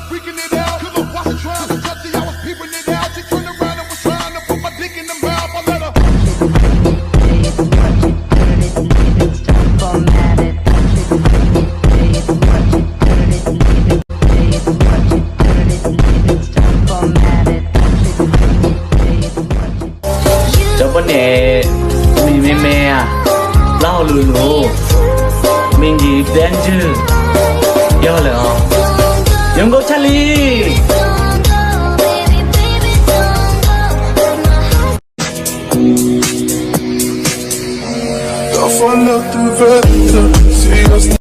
freaking it out. Cause I wasn't trying to touch it, I was peeping it out. She turned around and was trying to put my dick in the mouth. I let her. Cho vấn đề mình mê mê à lao lù lù mình gì đen chứ yêu là giống có Charlie Don't fall out through vector. See us.